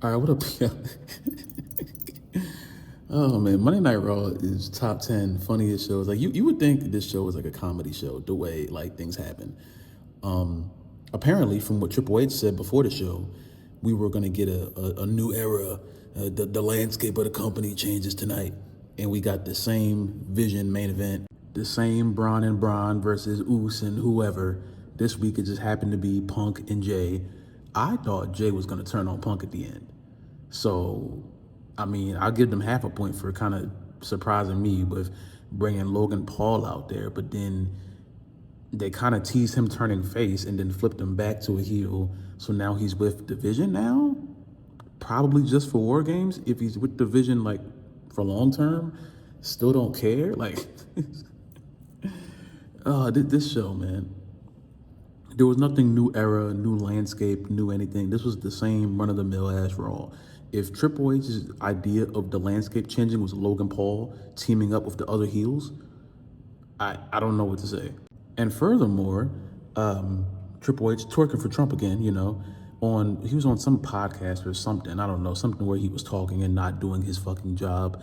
All right, what up, yo? Oh man, Monday Night Raw is top 10 funniest shows. Like you would think this show was like a comedy show, the way like things happen. Apparently, from what Triple H said before the show, we were gonna get a new era. The landscape of the company changes tonight, and we got the same Vision main event, the same Braun and Braun versus Uso and whoever. This week it just happened to be Punk and Jay. I thought Jay was gonna turn on Punk at the end. So, I mean, I'll give them half a point for kind of surprising me with bringing Logan Paul out there, but then they kind of teased him turning face and then flipped him back to a heel. So now he's with Division now, probably just for War Games. If he's with Division like for long term, still don't care. Like, this show, man. There was nothing new era, new landscape, new anything. This was the same run of the mill ass Raw. If Triple H's idea of the landscape changing was Logan Paul teaming up with the other heels, I don't know what to say. And furthermore, Triple H twerking for Trump again, he was on some podcast or something, I don't know, something where he was talking and not doing his fucking job.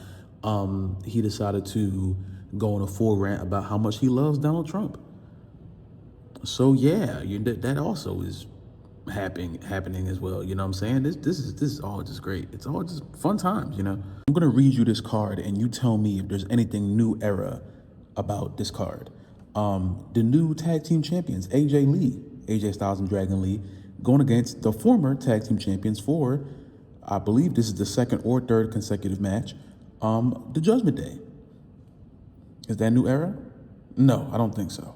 He decided to go on a full rant about how much he loves Donald Trump. So yeah, that also is happening as well. You know what I'm saying? This is all just great. It's all just fun times. I'm gonna read you this card, and you tell me if there's anything new era about this card. The new tag team champions, AJ Styles and Dragon Lee, going against the former tag team champions for, I believe this is the second or third consecutive match, the Judgment Day. Is that new era? No, I don't think so.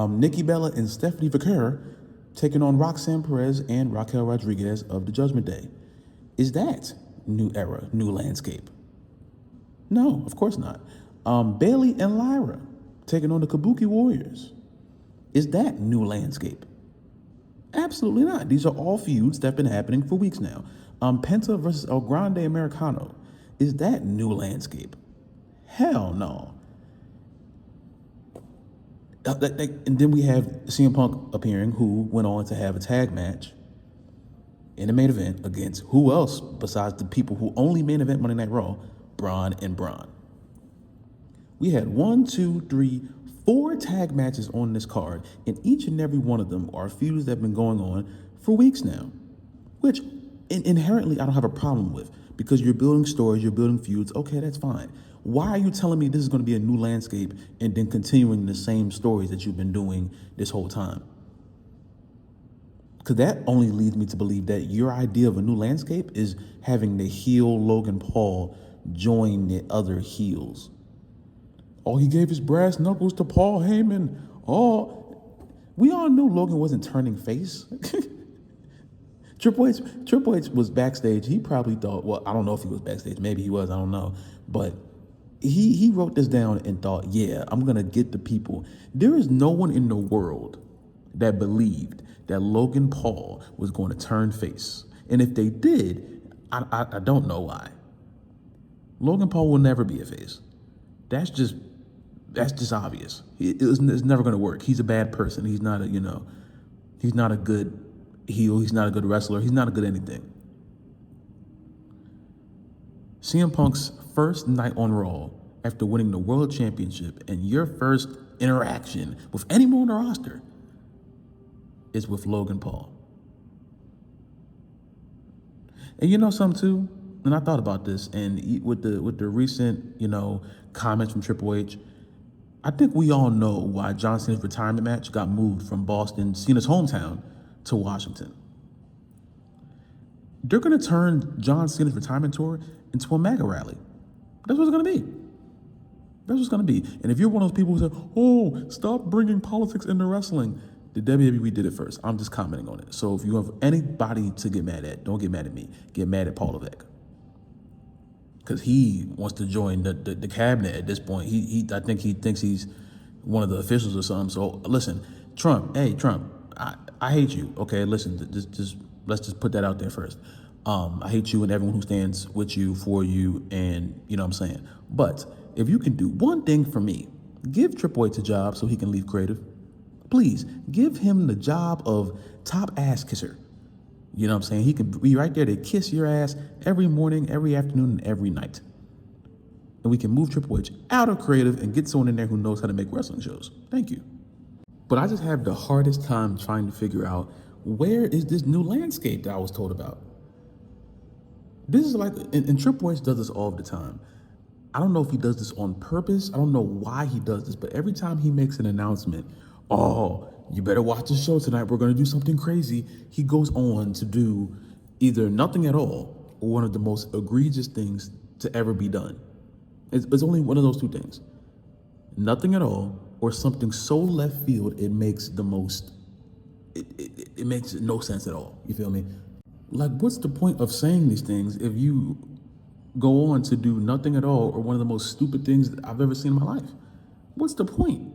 Nikki Bella and Stephanie Vaquer taking on Roxanne Perez and Raquel Rodriguez of the Judgment Day. Is that new era, new landscape? No, of course not. Bailey and Lyra taking on the Kabuki Warriors. Is that new landscape? Absolutely not. These are all feuds that have been happening for weeks now. Penta versus El Grande Americano. Is that new landscape? Hell no. And then we have CM Punk appearing, who went on to have a tag match in the main event against who else besides the people who only main event Monday Night Raw, Braun and Braun. We had 4 tag matches on this card, and each and every one of them are feuds that have been going on for weeks now, which inherently I don't have a problem with, because you're building stories, you're building feuds. Okay, that's fine. Why are you telling me this is going to be a new landscape and then continuing the same stories that you've been doing this whole time? Because that only leads me to believe that your idea of a new landscape is having the heel Logan Paul join the other heels. Oh, he gave his brass knuckles to Paul Heyman. Oh, we all knew Logan wasn't turning face. Triple H was backstage. He probably thought, well, I don't know if he was backstage. Maybe he was, I don't know. But he wrote this down and thought, yeah, I'm going to get the people. There is no one in the world that believed that Logan Paul was going to turn face. And if they did, I don't know why. Logan Paul will never be a face. That's just obvious. It's never going to work. He's a bad person. He's not he's not a good heel. He's not a good wrestler. He's not a good anything. CM Punk's first night on Raw after winning the World Championship, and your first interaction with anyone on the roster is with Logan Paul. And you know something too? And I thought about this, and with the recent, comments from Triple H, I think we all know why John Cena's retirement match got moved from Boston, Cena's hometown, to Washington. They're going to turn John Cena's retirement tour into a MAGA rally. That's what it's going to be. That's what it's going to be. And if you're one of those people who say, oh, stop bringing politics into wrestling, the WWE did it first. I'm just commenting on it. So if you have anybody to get mad at, don't get mad at me. Get mad at Paul Levesque. Because he wants to join the cabinet at this point. I think he thinks he's one of the officials or something. So listen, Trump, I hate you. Okay, listen, let's just put that out there first. I hate you and everyone who stands with you, for you, and you know what I'm saying. But if you can do one thing for me, give Triple H a job so he can leave creative. Please, give him the job of top ass kisser. You know what I'm saying? He could be right there to kiss your ass every morning, every afternoon, and every night. And we can move Triple H out of creative and get someone in there who knows how to make wrestling shows. Thank you. But I just have the hardest time trying to figure out, where is this new landscape that I was told about? This is like, and Triple H does this all the time. I don't know if he does this on purpose. I don't know why he does this, but every time he makes an announcement, oh, you better watch the show tonight, we're gonna do something crazy, he goes on to do either nothing at all or one of the most egregious things to ever be done. It's only one of those two things. Nothing at all, or something so left field it makes the most, it makes no sense at all. You feel me? Like, what's the point of saying these things if you go on to do nothing at all or one of the most stupid things that I've ever seen in my life? What's the point?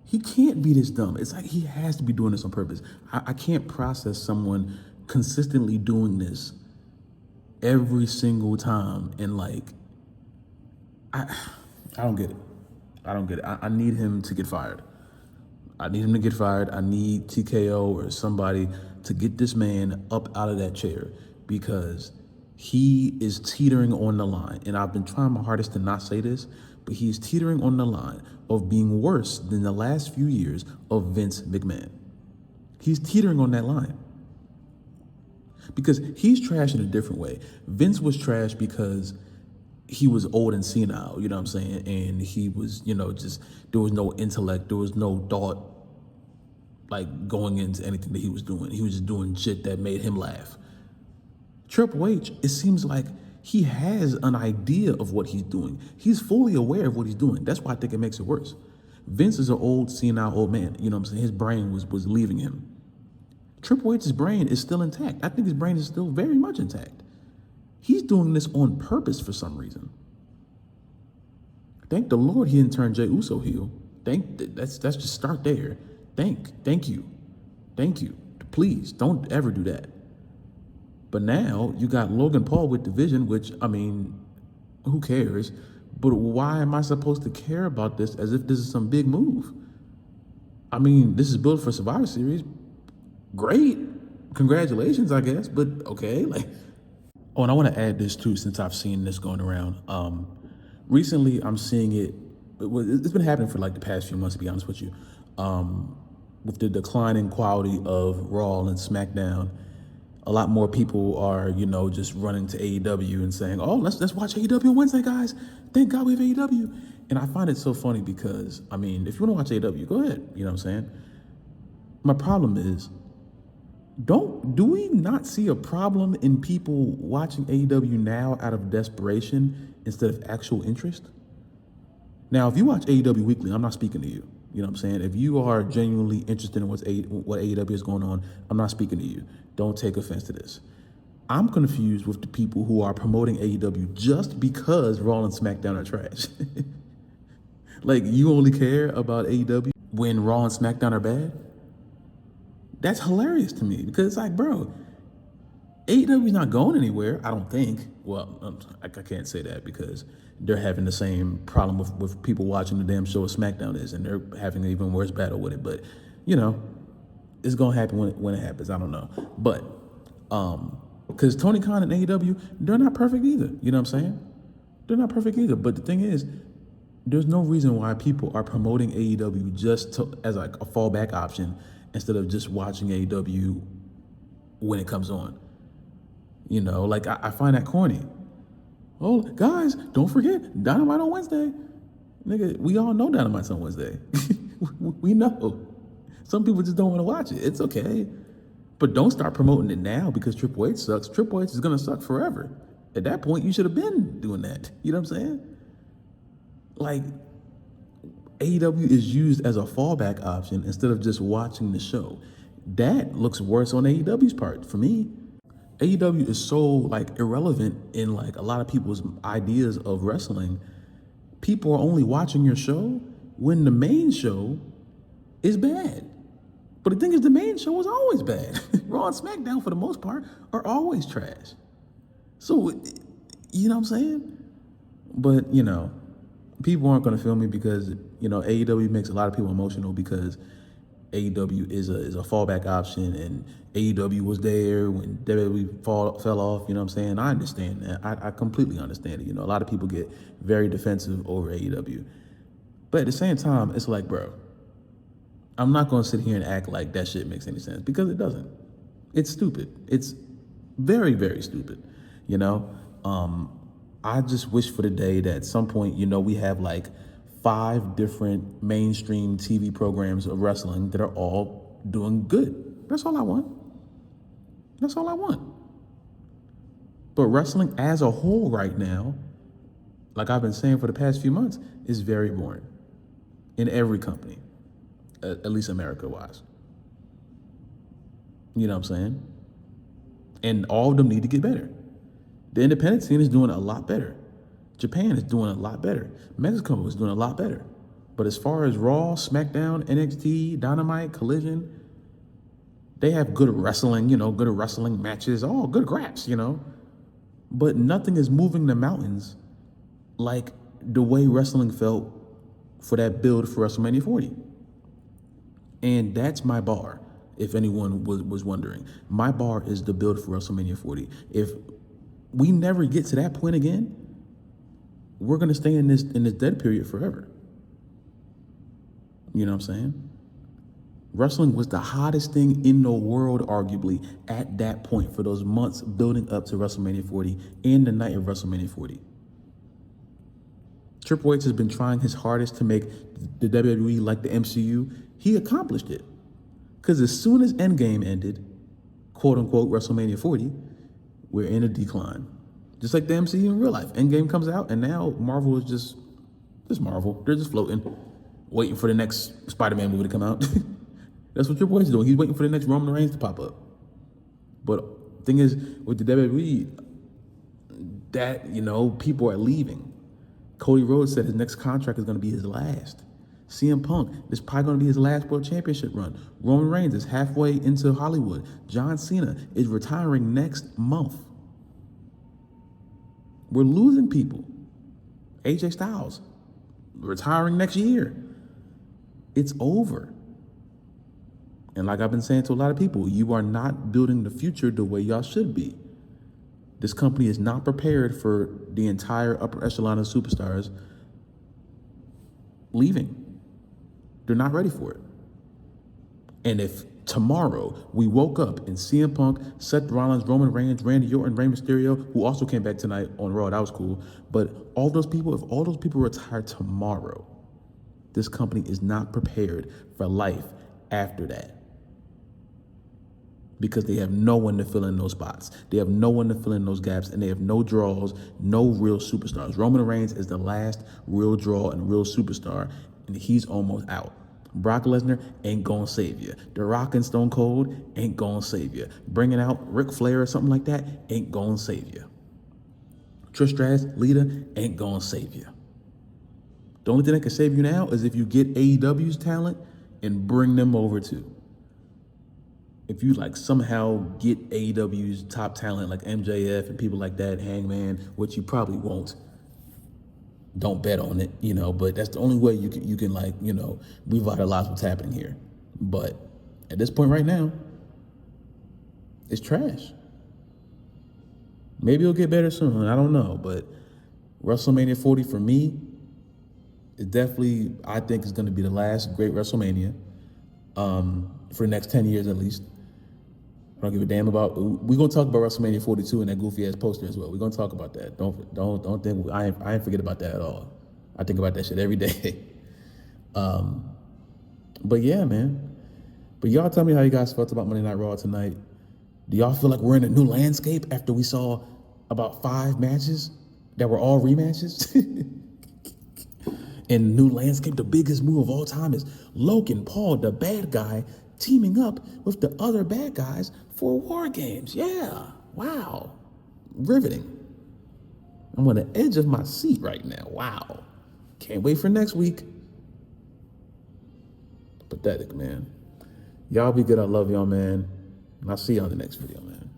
He can't be this dumb. It's like he has to be doing this on purpose. I can't process someone consistently doing this every single time, and like, I don't get it. I don't get it. I need him to get fired. I need him to get fired. I need TKO or somebody to get this man up out of that chair, because he is teetering on the line. And I've been trying my hardest to not say this, but he's teetering on the line of being worse than the last few years of Vince McMahon. He's teetering on that line. Because he's trash in a different way. Vince was trash because he was old and senile, you know what I'm saying? And he was, just, there was no intellect, there was no thought, like, going into anything that he was doing. He was just doing shit that made him laugh. Triple H, it seems like he has an idea of what he's doing. He's fully aware of what he's doing. That's why I think it makes it worse. Vince is an old, senile old man, you know what I'm saying? His brain was leaving him. Triple H's brain is still intact. I think his brain is still very much intact. He's doing this on purpose for some reason. Thank the Lord he didn't turn Jey Uso heel. Let's just start there. Thank you. Please don't ever do that. But now you got Logan Paul with Division, which, I mean, who cares? But why am I supposed to care about this as if this is some big move? I mean, this is built for Survivor Series. Great. Congratulations, I guess. But okay, like. Oh, and I want to add this too, since I've seen this going around. Recently, I'm seeing it's been happening for like the past few months, to be honest with you. With the declining quality of Raw and SmackDown, a lot more people are, just running to AEW and saying, oh, let's watch AEW on Wednesday, guys. Thank God we have AEW. And I find it so funny because, I mean, if you want to watch AEW, go ahead. You know what I'm saying? My problem is, do we not see a problem in people watching AEW now out of desperation instead of actual interest? Now, if you watch AEW weekly, I'm not speaking to you. You know what I'm saying? If you are genuinely interested in what AEW is going on, I'm not speaking to you. Don't take offense to this. I'm confused with the people who are promoting AEW just because Raw and SmackDown are trash. Like, you only care about AEW when Raw and SmackDown are bad? That's hilarious to me, because it's like, bro, AEW's not going anywhere, I don't think. Well, I can't say that because they're having the same problem with people watching the damn show as SmackDown is, and they're having an even worse battle with it. But, it's going to happen when it happens. I don't know. But, because Tony Khan and AEW, they're not perfect either. You know what I'm saying? They're not perfect either. But the thing is, there's no reason why people are promoting AEW just as like a fallback option instead of just watching AEW when it comes on. Like, I find that corny. Oh, guys, don't forget, Dynamite on Wednesday. Nigga, we all know Dynamite's on Wednesday. We know. Some people just don't want to watch it. It's okay. But don't start promoting it now because Triple H sucks. Triple H is going to suck forever. At that point, you should have been doing that. You know what I'm saying? Like, AEW is used as a fallback option instead of just watching the show. That looks worse on AEW's part for me. AEW is so like irrelevant in like a lot of people's ideas of wrestling. People are only watching your show when the main show is bad. But the thing is, the main show is always bad. Raw and SmackDown, for the most part, are always trash. So, you know what I'm saying? But, people aren't going to feel me because, AEW makes a lot of people emotional because AEW is a fallback option, and AEW was there when WWE fell off. You know what I'm saying? I understand that. I completely understand it. You know, a lot of people get very defensive over AEW, but at the same time, it's like, bro, I'm not gonna sit here and act like that shit makes any sense, because it doesn't. It's stupid. It's very, very stupid. You know, I just wish for the day that at some point, you know, we have like 5 different mainstream TV programs of wrestling that are all doing good. That's all I want. That's all I want. But wrestling as a whole right now, like I've been saying for the past few months, is very boring in every company, at least America-wise. You know what I'm saying? And all of them need to get better. The independent scene is doing a lot better. Japan is doing a lot better. Mexico is doing a lot better. But as far as Raw, SmackDown, NXT, Dynamite, Collision, they have good wrestling, you know, good wrestling matches, all good graps, you know. But nothing is moving the mountains like the way wrestling felt for that build for WrestleMania 40. And that's my bar, if anyone was wondering. My bar is the build for WrestleMania 40. If we never get to that point again, we're gonna stay in this dead period forever. You know what I'm saying? Wrestling was the hottest thing in the world, arguably, at that point for those months building up to WrestleMania 40 and the night of WrestleMania 40. Triple H has been trying his hardest to make the WWE like the MCU. He accomplished it. Because as soon as Endgame ended, quote unquote, WrestleMania 40, we're in a decline. Just like the MCU in real life. Endgame comes out, and now Marvel is just Marvel. They're just floating, waiting for the next Spider-Man movie to come out. That's what Triple H is doing. He's waiting for the next Roman Reigns to pop up. But thing is, with the WWE, that, you know, people are leaving. Cody Rhodes said his next contract is going to be his last. CM Punk is probably going to be his last World Championship run. Roman Reigns is halfway into Hollywood. John Cena is retiring next month. We're losing people. AJ Styles, retiring next year. It's over. And like I've been saying to a lot of people, you are not building the future the way y'all should be. This company is not prepared for the entire upper echelon of superstars leaving. They're not ready for it. And if tomorrow we woke up and CM Punk, Seth Rollins, Roman Reigns, Randy Orton, Rey Mysterio, who also came back tonight on Raw, that was cool. But all those people, if all those people retire tomorrow, this company is not prepared for life after that. Because they have no one to fill in those spots. They have no one to fill in those gaps, and they have no draws, no real superstars. Roman Reigns is the last real draw and real superstar, and he's almost out. Brock Lesnar ain't gonna save you. The Rock and Stone Cold ain't gonna save you. Bringing out Ric Flair or something like that ain't gonna save you. Trish Stratus, Lita ain't gonna save you. The only thing that can save you now is if you get AEW's talent and bring them over too. If you like somehow get AEW's top talent like MJF and people like that, Hangman, which you probably won't, don't bet on it, you know, but that's the only way you can like, you know, revitalize what's happening here. But at this point right now, it's trash. Maybe it'll get better soon, I don't know, but WrestleMania 40 for me is definitely, I think, is going to be the last great WrestleMania for the next 10 years at least. I don't give a damn about. We're gonna talk about WrestleMania 42 and that goofy ass poster as well. We're gonna talk about that. Don't think I ain't forget about that at all. I think about that shit every day. But yeah, man. But y'all tell me how you guys felt about Monday Night Raw tonight. Do y'all feel like we're in a new landscape after we saw about 5 matches that were all rematches? In new landscape, the biggest move of all time is Logan Paul, the bad guy, teaming up with the other bad guys for War Games. Yeah, wow, riveting. I'm on the edge of my seat right now. Wow, can't wait for next week. Pathetic, man. Y'all be good. I love y'all, man. And I'll see you on the next video, man.